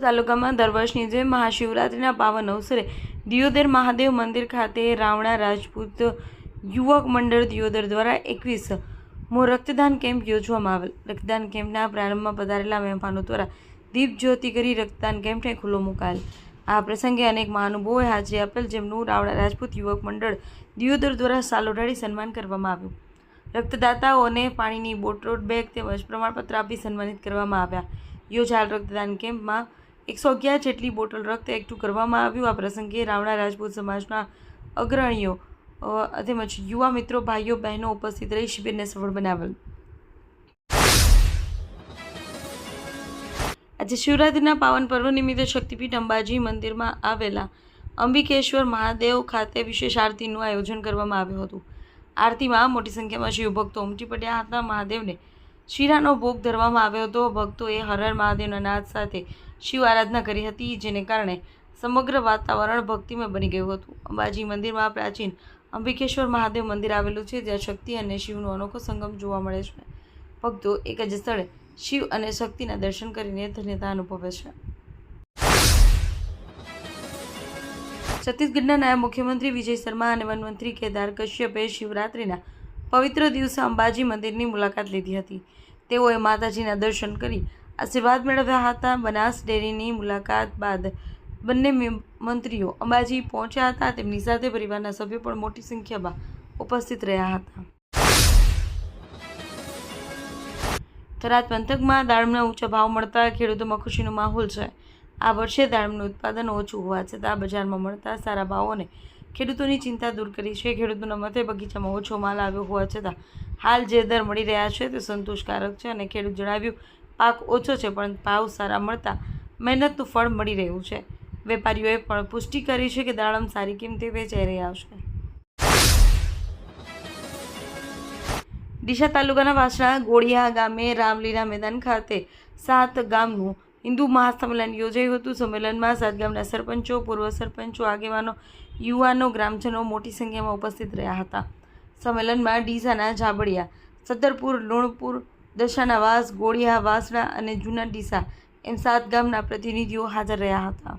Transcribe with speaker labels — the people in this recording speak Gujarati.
Speaker 1: તાલુકામાં દર વર્ષની જેમ મહાશિવરાત્રિના પાવન અવસરે દિયોદર મહાદેવ મંદિર ખાતે રાવણા રાજપૂત યુવક મંડળ દિયોદર દ્વારા 21મો રક્તદાન કેમ્પ યોજવામાં આવેલ। રક્તદાન કેમ્પના પ્રારંભમાં પધારેલા મહેમાનો દ્વારા દીપ જ્યોતિ કરી રક્તદાન કેમ્પને ખુલ્લો મુકાયેલ। આ પ્રસંગે અનેક મહાનુભાવોએ હાજરી આપેલ, જેમનું રાવણા રાજપૂત યુવક મંડળ દિયોદર દ્વારા શાલ ઓઢાડી સન્માન કરવામાં આવ્યું। રક્તદાતાઓને પાણીની બોટલ, બેગ તેમજ પ્રમાણપત્ર આપી સન્માનિત કરવામાં આવ્યા। યોજાયેલ રક્તદાન કેમ્પમાં 111 જેટલી બોટલ રક્ત એકઠું કરવામાં આવ્યું। આ પ્રસંગે રાવણા રાજપૂત સમાજના અગ્રણીઓ તેમજ યુવા મિત્રો, ભાઈઓ બહેનો ઉપસ્થિત રહી શિબિરને સફળ બનાવેલ। આજે શિવરાત્રિના પાવન પર્વ નિમિત્તે શક્તિપીઠ અંબાજી મંદિરમાં આવેલા અંબિકેશ્વર મહાદેવ ખાતે વિશેષ આરતીનું આયોજન કરવામાં આવ્યું હતું। આરતીમાં મોટી સંખ્યામાં શિવભક્તો ઉમટી પડ્યા હતા। મહાદેવને શીરાનો ભોગ ધરવામાં આવ્યો હતો। ભક્તોએ હર હર મહાદેવના નાદ સાથે શિવ આરાધના કરી હતી, જેને કારણે સમગ્ર વાતાવરણ ભક્તિમય બની ગયું હતું। અંબાજી મંદિરમાં પ્રાચીન અંબિકેશ્વર મહાદેવ મંદિર આવેલું છે, જ્યાં શક્તિ અને શિવનો અનોખો સંગમ જોવા મળે છે। ભક્તો એક જ સ્થળે શિવ અને શક્તિના દર્શન કરીને ધન્યતા અનુભવે છે। છત્તીસગઢના નાયબ મુખ્યમંત્રી વિજય શર્મા અને વનમંત્રી કેદાર કશ્યપે શિવરાત્રિના પવિત્ર દિવસે અંબાજી મંદિરની મુલાકાત લીધી હતી। તેઓએ માતાજીના દર્શન કરી આશીર્વાદ મેળવ્યા હતા। બનાસ ડેરીની મુલાકાત બાદ બંને મંત્રીઓ અંબાજી પહોંચ્યા હતા। તેમની સાથે પરિવારના સભ્યો પણ મોટી સંખ્યામાં ઉપસ્થિત રહ્યા હતા। થરાદ પંથકમાં દાડમના ઊંચા ભાવ મળતા ખેડૂતોમાં ખુશીનો માહોલ છે। આ વર્ષે દાડમનું ઉત્પાદન ઓછું હોવા છતાં બજારમાં મળતા સારા ભાવોને ખેડૂતોની ચિંતા દૂર કરી છે। ખેડૂતોના મતે બગીચામાં ઓછો માલ આવ્યો હોવા છતાં હાલ જે દર મળી રહ્યા છે તે સંતોષકારક છે અને ખેડૂત જણાવ્યું, પાક ઓછો છે પણ ભાવ સારા મળતા મહેનતનું ફળ મળી રહ્યું છે। વેપારીઓએ પણ પુષ્ટિ કરી છે કે દાડમ સારી કિંમતે વેચાઈ રહ્યા છે। ડીસા તાલુકાના વાસણા ગોળિયા ગામે રામલીલા મેદાન ખાતે 7 ગામનું હિન્દુ મહાસંમેલન યોજાયું હતું। સંમેલનમાં 7 ગામના સરપંચો, પૂર્વ સરપંચો, આગેવાનો, યુવાનો, ગ્રામજનો મોટી સંખ્યામાં ઉપસ્થિત રહ્યા હતા। સંમેલનમાં ડીસાના જાબડિયા, સદરપુર, લુણપુર, દશાના વાસ, ગોળિયા, વાસણા અને જૂના ડીસા એમ 7 ગામના પ્રતિનિધિઓ હાજર રહ્યા હતા।